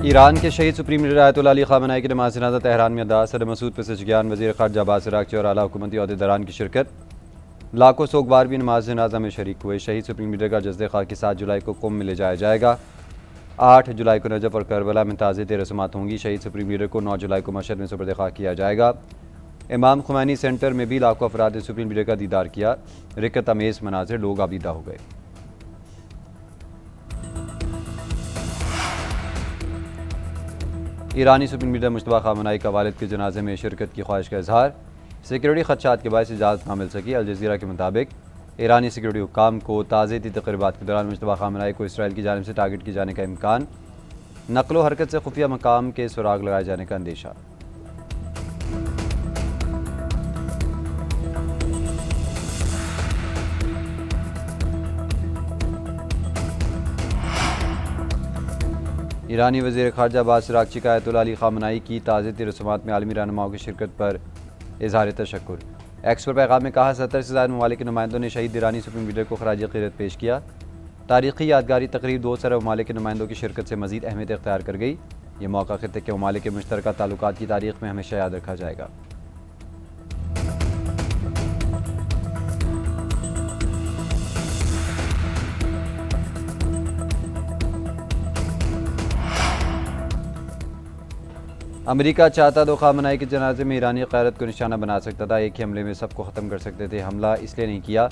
ایران کے شہید supreme leader آیت اللہ علی خامنہئی کی نماز جنازہ تہران میں ادا۔ صدر مسعود پزشکیان، وزیر خارجہ عباس عراقچی اور اعلیٰ حکومتی عہدیداران کی شرکت۔ لاکھوں سوگوار بھی نماز جنازہ میں شریک ہوئے۔ شہید سپریم لیڈر کا جسد خاکی 7 جولائی کو قم میں لے جایا جائے گا۔ 8 جولائی کو نجف اور کربلا میں تعزیتی رسومات ہوں گی۔ شہید سپریم لیڈر کو 9 جولائی کو مشہد میں سپرد خاک کیا جائے گا۔ امام خمینی سینٹر میں بھی لاکھوں افراد نے سپریم لیڈر کا دیدار کیا۔ رکت امیز مناظر، لوگ آبیدہ ہو گئے۔ ایرانی سپریم لیڈر مجتبیٰ خامنہئی کا والد کے جنازے میں شرکت کی خواہش کا اظہار۔ سیکیورٹی خدشات کے باعث اجازت نہ مل سکی۔ الجزیرہ کے مطابق ایرانی سیکیورٹی حکام کو تعزیتی تقریبات کے دوران مجتبیٰ خامنہئی کو اسرائیل کی جانب سے ٹارگٹ کیے جانے کا امکان، نقل و حرکت سے خفیہ مقام کے سراغ لگائے جانے کا اندیشہ۔ ایرانی وزیر خارجہ عباس عراقچی کا آیت اللہ علی خامنہئی کی تعزیتی رسومات میں عالمی رہنماؤں کی شرکت پر اظہار تشکر۔ ایکس پر پیغام میں کہا 70 سے زائد ممالک کے نمائندوں نے شہید ایرانی سپریم لیڈر کو خراج عقیدت پیش کیا۔ تاریخی یادگاری تقریب 2 سرب ممالک کے نمائندوں کی شرکت سے مزید اہمیت اختیار کر گئی۔ یہ موقع خطے کے ممالک کے مشترکہ تعلقات کی تاریخ میں ہمیشہ یاد رکھا جائے گا۔ امریکہ چاہتا تو خامنہئی کے جنازے میں ایرانی قیادت کو نشانہ بنا سکتا تھا۔ ایک ہی حملے میں سب کو ختم کر سکتے تھے۔ حملہ اس لیے نہیں کیا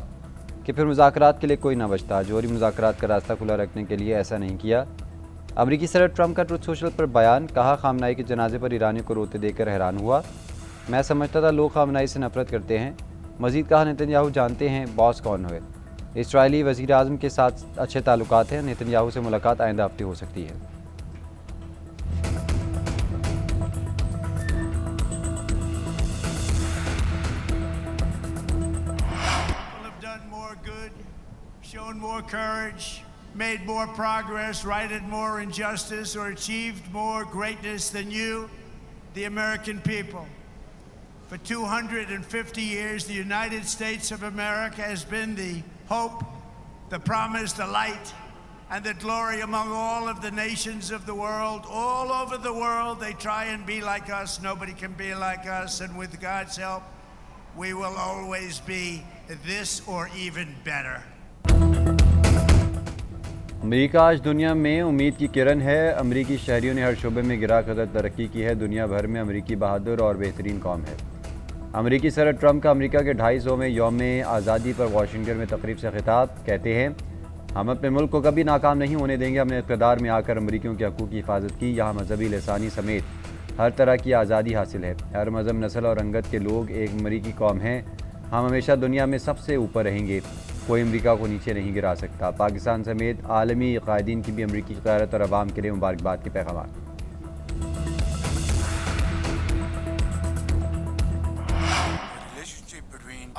کہ پھر مذاکرات کے لیے کوئی نہ بچتا۔ جوہری مذاکرات کا راستہ کھلا رکھنے کے لیے ایسا نہیں کیا۔ امریکی صدر ٹرمپ کا ٹروتھ سوشل پر بیان، کہا خامنہئی کے جنازے پر ایرانی کو روتے دیکھ کر حیران ہوا۔ میں سمجھتا تھا لوگ خامنہئی سے نفرت کرتے ہیں۔ مزید کہا نتن یاہو جانتے ہیں باس کون ہوئے۔ اسرائیلی وزیر اعظم کے ساتھ اچھے تعلقات ہیں۔ نتن یاہو سے ملاقات آئندہ ہفتے ہو سکتی ہے۔ Shown more courage, made more progress, righted more injustice, or achieved more greatness than you, the American people. For 250 years, the United States of America has been the hope, the promise, the light, and the glory among all of the nations of the world. All over the world, they try and be like us. Nobody can be like us, and with God's help, we will always be this or even better. امریکہ آج دنیا میں امید کی کرن ہے۔ امریکی شہریوں نے ہر شعبے میں گرا قدر ترقی کی ہے۔ دنیا بھر میں امریکی بہادر اور بہترین قوم ہے۔ امریکی صدر ٹرمپ کا امریکہ کے 250ویں یوم آزادی پر واشنگٹن میں تقریب سے خطاب، کہتے ہیں ہم اپنے ملک کو کبھی ناکام نہیں ہونے دیں گے۔ ہم نے اقتدار میں آ کر امریکیوں کے حقوق کی حفاظت کی۔ یہاں مذہبی، لسانی سمیت ہر طرح کی آزادی حاصل ہے۔ ہر مذہب، نسل اور رنگت کے لوگ ایک امریکی قوم ہیں۔ ہم ہمیشہ دنیا میں سب سے اوپر رہیں گے۔ کوئی امریکہ کو نیچے نہیں گرا سکتا۔ پاکستان سمیت عالمی قائدین کی بھی امریکی قیادت اور عوام کے لیے مبارکباد کے پیغامات۔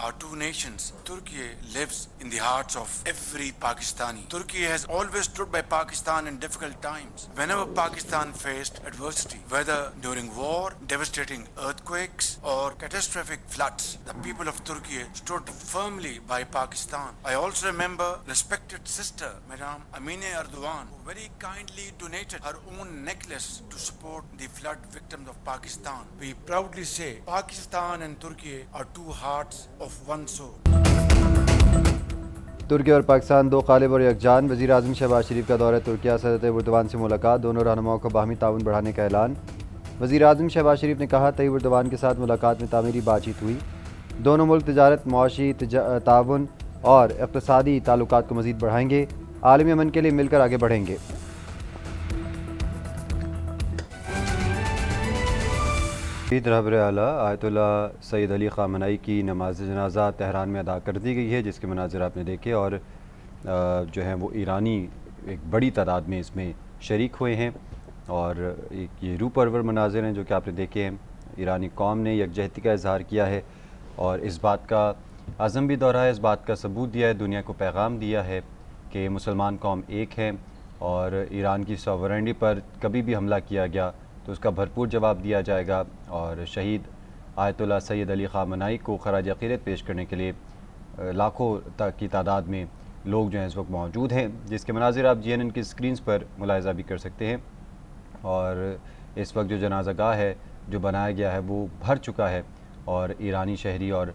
Our two nations, Turkey lives in the hearts of every Pakistani. Turkey has always stood by Pakistan in difficult times. Whenever Pakistan faced adversity, whether during war, devastating earthquakes, or catastrophic floods, the people of Turkey stood firmly by Pakistan. I also remember respected sister, Madam Amine Erdogan, who very kindly donated her own necklace to support the flood victims of Pakistan. We proudly say Pakistan and Turkey are two hearts of one soul. ترکی اور پاکستان دو قالب اور یکجان۔ وزیر اعظم شہباز شریف کا دورہ ترکیہ، صدر Tayyip Erdogan سے ملاقات، دونوں رہنماؤں کو باہمی تعاون بڑھانے کا اعلان۔ وزیر اعظم شہباز شریف نے کہا طیب ایردوان کے ساتھ ملاقات میں تعمیری بات چیت ہوئی۔ دونوں ملک تجارت، معاشی تعاون اور اقتصادی تعلقات کو مزید بڑھائیں گے، عالمی امن کے لیے مل کر آگے بڑھیں گے۔ رہبر اعلیٰ آیت اللہ سید علی خامنہئی کی نماز جنازہ تہران میں ادا کر دی گئی ہے، جس کے مناظر آپ نے دیکھے، اور جو ہیں وہ ایرانی ایک بڑی تعداد میں اس میں شریک ہوئے ہیں، اور ایک یہ روح پرور مناظر ہیں جو کہ آپ نے دیکھے ہیں۔ ایرانی قوم نے یکجہتی کا اظہار کیا ہے اور اس بات کا عزم بھی دہرایا، اس بات کا ثبوت دیا ہے، دنیا کو پیغام دیا ہے کہ مسلمان قوم ایک ہے، اور ایران کی سوورنٹی پر کبھی بھی حملہ کیا گیا تو اس کا بھرپور جواب دیا جائے گا۔ اور شہید آیت اللہ سید علی خامنہئی کو خراج عقیدت پیش کرنے کے لیے لاکھوں تک کی تعداد میں لوگ جو ہیں اس وقت موجود ہیں، جس کے مناظر آپ GNN کی سکرینز پر ملاحظہ بھی کر سکتے ہیں۔ اور اس وقت جو جنازہ گاہ ہے جو بنایا گیا ہے وہ بھر چکا ہے، اور ایرانی شہری اور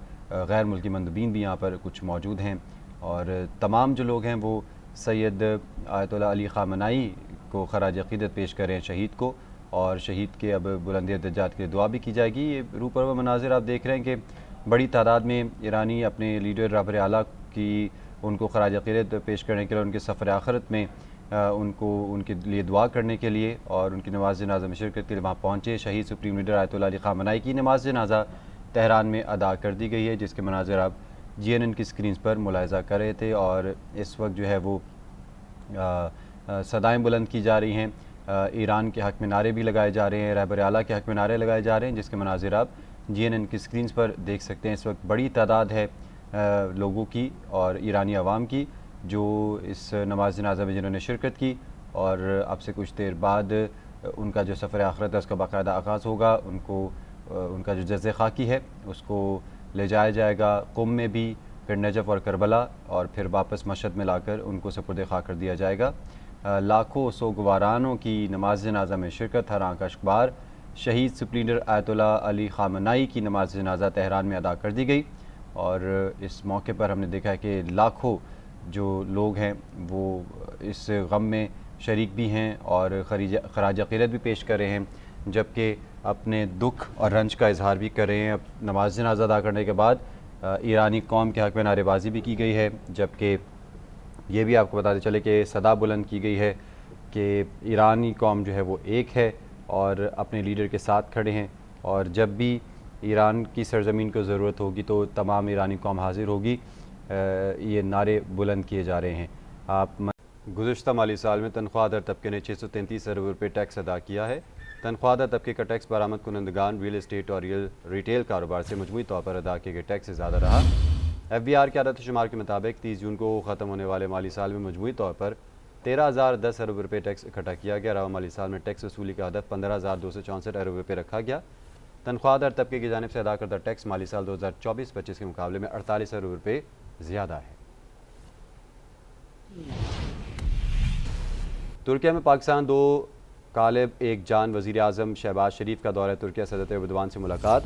غیر ملکی مندوبین بھی یہاں پر کچھ موجود ہیں، اور تمام جو لوگ ہیں وہ سید آیت اللہ علی خامنائی کو خراج عقیدت پیش کر رہے ہیں شہید کو، اور شہید کے اب بلندی درجات کے لیے دعا بھی کی جائے گی۔ یہ روپروا مناظر آپ دیکھ رہے ہیں کہ بڑی تعداد میں ایرانی اپنے لیڈر رہبر اعلیٰ کی ان کو خراج عقیدت پیش کرنے کے لیے، ان کے سفر آخرت میں ان کے لیے دعا کرنے کے لیے اور ان کی نماز جنازہ میں شرکت کے لیے وہاں پہنچے۔ شہید سپریم لیڈر آیت اللہ علی خامنائی کی نماز جنازہ تہران میں ادا کر دی گئی ہے، جس کے مناظر آپ GNN کی سکرینز پر ملاحظہ کر رہے تھے، اور اس وقت جو ہے وہ صدائیں بلند کی جا رہی ہیں، ایران کے حق میں نعرے بھی لگائے جا رہے ہیں، رہبر اعلیٰ کے حق میں نعرے لگائے جا رہے ہیں، جس کے مناظر آپ GNN کی سکرینز پر دیکھ سکتے ہیں۔ اس وقت بڑی تعداد ہے لوگوں کی اور ایرانی عوام کی جو اس نماز جنازہ میں جنہوں نے شرکت کی، اور اب سے کچھ دیر بعد ان کا جو سفر آخرت ہے اس کا باقاعدہ آغاز ہوگا۔ ان کا جو جزِ خاکی ہے اس کو لے جایا جائے گا قم میں بھی، پھر نجف اور کربلا، اور پھر واپس مشہد میں لا کر ان کو سپرد خاک کر دیا جائے گا۔ لاکھوں سوگوارانوں کی نماز جنازہ میں شرکت، ہر آنکھ اشک بار شہید سپریم لیڈر آیت اللہ علی خامنائی کی نماز جنازہ تہران میں ادا کر دی گئی، اور اس موقع پر ہم نے دیکھا ہے کہ لاکھوں جو لوگ ہیں وہ اس غم میں شریک بھی ہیں اور خراج عقیدت بھی پیش کر رہے ہیں، جبکہ اپنے دکھ اور رنج کا اظہار بھی کر رہے ہیں۔ اب نماز جنازہ ادا کرنے کے بعد ایرانی قوم کے حق میں نعرے بازی بھی کی گئی ہے، جبکہ یہ بھی آپ کو بتاتے چلے کہ صدا بلند کی گئی ہے کہ ایرانی قوم جو ہے وہ ایک ہے اور اپنے لیڈر کے ساتھ کھڑے ہیں، اور جب بھی ایران کی سرزمین کو ضرورت ہوگی تو تمام ایرانی قوم حاضر ہوگی۔ یہ نعرے بلند کیے جا رہے ہیں۔ گزشتہ مالی سال میں تنخواہ دار طبقے نے 633 ارب روپے ٹیکس ادا کیا ہے۔ تنخواہ دار طبقے کا ٹیکس برآمد کنندگان ریل اسٹیٹ اور ریٹیل کاروبار سے مجموعی طور پر ادا کیے گئے ٹیکس سے زیادہ رہا۔ FBR کے عدد و شمار کے مطابق 30 جون کو ختم ہونے والے مالی سال میں مجموعی طور پر 13,010 ارب روپے ٹیکس اکٹھا کیا گیا۔ رواں مالی سال میں ٹیکس وصولی کا ہدف 15,264 ارب روپے رکھا گیا۔ تنخواہ دار طبقے کی جانب سے ادا کردہ ٹیکس مالی سال 2024-25 کے مقابلے میں 48 ارب روپے زیادہ ہے۔ ترکیہ میں پاکستان دو قالب ایک جان وزیر اعظم شہباز شریف کا دورہ ترکیہ صدر ایردوان سے ملاقات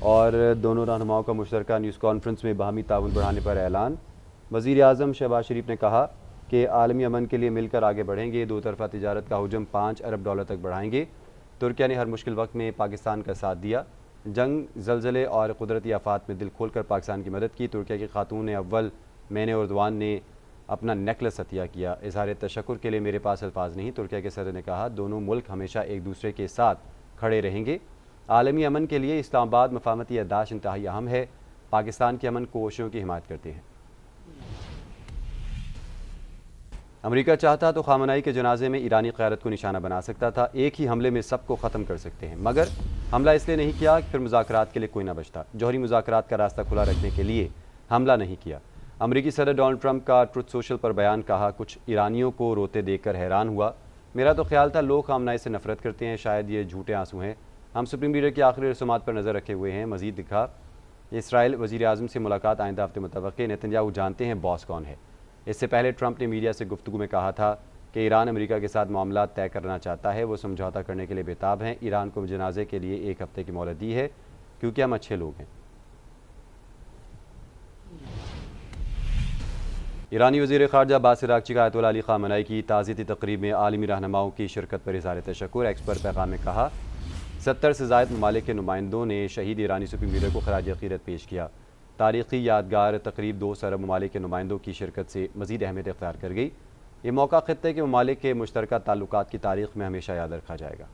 اور دونوں رہنماؤں کا مشترکہ نیوز کانفرنس میں باہمی تعاون بڑھانے پر اعلان۔ وزیر اعظم شہباز شریف نے کہا کہ عالمی امن کے لیے مل کر آگے بڑھیں گے، دو طرفہ تجارت کا حجم 5 ارب ڈالر تک بڑھائیں گے۔ ترکیہ نے ہر مشکل وقت میں پاکستان کا ساتھ دیا، جنگ، زلزلے اور قدرتی آفات میں دل کھول کر پاکستان کی مدد کی۔ ترکیہ کی خاتون اول مین ایردوان نے اپنا نیکلس عطیہ کیا۔ اظہار تشکر کے لیے میرے پاس الفاظ نہیں، ترکیہ کے صدر نے کہا، دونوں ملک ہمیشہ ایک دوسرے کے ساتھ کھڑے رہیں گے۔ عالمی امن کے لیے اسلام آباد مفاہمتی یادداشت انتہائی اہم ہے، پاکستان کی امن کوششوں کی حمایت کرتے ہیں۔ امریکہ چاہتا تو خامنائی کے جنازے میں ایرانی قیادت کو نشانہ بنا سکتا تھا، ایک ہی حملے میں سب کو ختم کر سکتے ہیں، مگر حملہ اس لیے نہیں کیا کہ پھر مذاکرات کے لیے کوئی نہ بچتا، جوہری مذاکرات کا راستہ کھلا رکھنے کے لیے حملہ نہیں کیا۔ امریکی صدر ڈونلڈ ٹرمپ کا ٹروتھ سوشل پر بیان، کہا، کچھ ایرانیوں کو روتے دیکھ کر حیران ہوا، میرا تو خیال تھا لوگ خامنائی سے نفرت کرتے ہیں، شاید یہ جھوٹے آنسو ہیں، ہم سپریم لیڈر کی آخری رسومات پر نظر رکھے ہوئے ہیں۔ مزید لکھا، اسرائیل وزیر اعظم سے ملاقات آئندہ ہفتے متوقع، نتنیاہو جانتے ہیں باس کون ہے۔ اس سے پہلے ٹرمپ نے میڈیا سے گفتگو میں کہا تھا کہ ایران امریکہ کے ساتھ معاملات طے کرنا چاہتا ہے، وہ سمجھوتا کرنے کے لیے بےتاب ہیں، ایران کو جنازے کے لیے 1 ہفتے کی مہلت دی ہے کیونکہ ہم اچھے لوگ ہیں۔ ایرانی وزیر خارجہ عباس عراقچی کا آیت اللہ علی خامنائی کی تعزیتی تقریب میں عالمی رہنماؤں کی شرکت پر اظہار تشکر۔ ایکس پر پیغام میں کہا، 70 سے زائد ممالک کے نمائندوں نے شہید ایرانی سپریم لیڈر کو خراج عقیدت پیش کیا۔ تاریخی یادگار تقریب 2 ارب ممالک کے نمائندوں کی شرکت سے مزید اہمیت اختیار کر گئی۔ یہ موقع خطے کے ممالک کے مشترکہ تعلقات کی تاریخ میں ہمیشہ یاد رکھا جائے گا۔